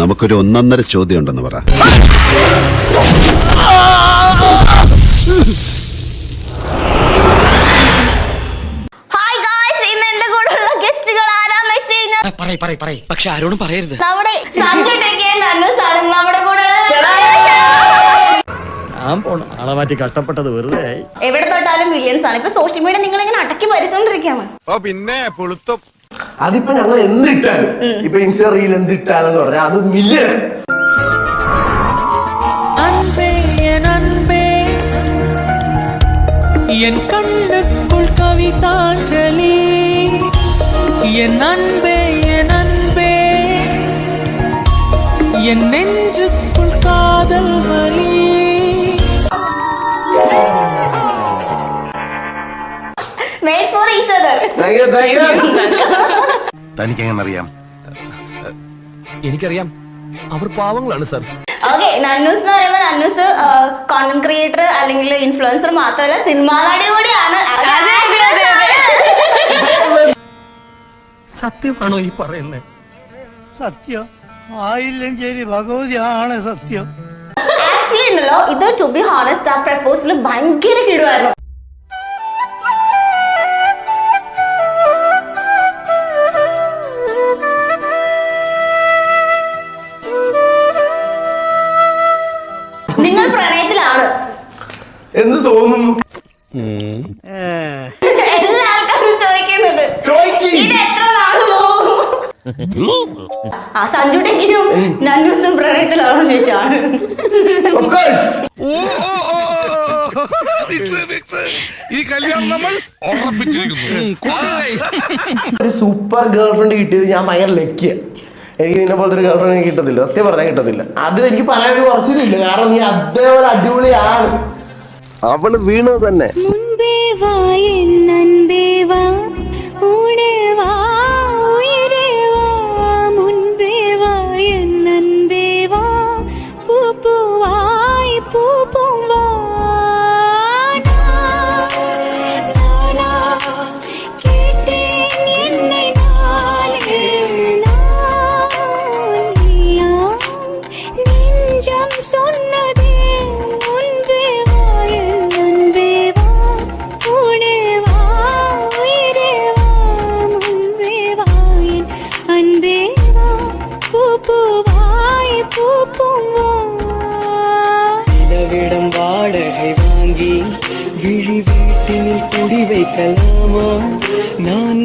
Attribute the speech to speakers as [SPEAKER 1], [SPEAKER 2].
[SPEAKER 1] നമുക്കൊരു ഒന്നൊന്നര ചോദ്യം ഉണ്ടെന്ന് പറ.
[SPEAKER 2] പക്ഷെ ആരോടും പറയരുത്.
[SPEAKER 3] കഷ്ടപ്പെട്ടത് വെറുതെ
[SPEAKER 4] എവിടെ തൊട്ടാലും മില്യൺസ് ആണ്. ഇപ്പൊ സോഷ്യൽ മീഡിയ നിങ്ങൾ ഇങ്ങനെ അടക്കി ഭരിച്ചോണ്ടിരിക്കുകയാണ്.
[SPEAKER 5] പിന്നെ പുളുത്തും
[SPEAKER 6] അതിപ്പോ ഞങ്ങൾ എന്തിട്ടാലും ഇപ്പൊ ഇൻസ്റ്റ റീൽ എന്തിട്ടാലെന്ന് പറഞ്ഞാൽ അത് മില്യൺ.
[SPEAKER 7] என் கண்ணுக்குள் கவிதாஞ்சலி என் அன்பே என் நெஞ்சுக்குள் காதல் வலி.
[SPEAKER 4] Made for each other.
[SPEAKER 5] തനിക്കെങ്ങനറിയാം?
[SPEAKER 2] എനിക്കറിയാം, അവർ പാവങ്ങളാണ് സർ.
[SPEAKER 4] ഓക്കെ, നന്നൂസ് എന്ന് പറയുമ്പോൾ നന്നൂസ് കോണ്ടന്റ് ക്രിയേറ്റർ അല്ലെങ്കിൽ ഇൻഫ്ലുവൻസർ മാത്രമല്ല, സിനിമാ നടി കൂടിയാണ്.
[SPEAKER 2] സത്യമാണോ ഈ പറയുന്നത്?
[SPEAKER 3] സത്യം ആയില്ലെങ്കിൽ ഭഗവതിയാണ് സത്യം.
[SPEAKER 4] ആക്ച്വലി ഉണ്ടല്ലോ, ഇത് ടു ബി ഹോണസ്റ്റ് ആ പ്രപ്പോസൽ ഭയങ്കര കിടുവായിരുന്നു. നിങ്ങൾ പ്രണയത്തിലാണ്
[SPEAKER 6] എന്ന് തോന്നുന്നു.
[SPEAKER 4] എല്ലാ ആൾക്കാരും ചോദിക്കുന്നുണ്ട്, ഇത് എത്ര നാള് പോകും? ആ സഞ്ജുടെങ്കിലും നന്നൂസും പ്രണയത്തിലാണോ ചോദിച്ചാണ്.
[SPEAKER 5] ഈ കല്യാണം നമ്മൾ
[SPEAKER 6] ഒരു സൂപ്പർ ഗേൾ ഫ്രണ്ട് കിട്ടിയത് ഞാൻ ഭയങ്കര ലക്കിയ. എനിക്ക് നിന്നെ പോലത്തെ ഒരു ഗേൾ ഫ്രണ്ട് എനിക്ക് കിട്ടത്തില്ല, സത്യം പറഞ്ഞാൽ കിട്ടത്തില്ല. അത് എനിക്ക് പറയാൻ ഒരു കുറച്ചില്ല, കാരണം നീ അതേപോലെ അടിപൊളിയാണ്. അവള് വീണത് തന്നെ.
[SPEAKER 7] இடவிடம் வாடகை வாங்கி விழி வீட்டில் குடி வைக்கலாமா நான்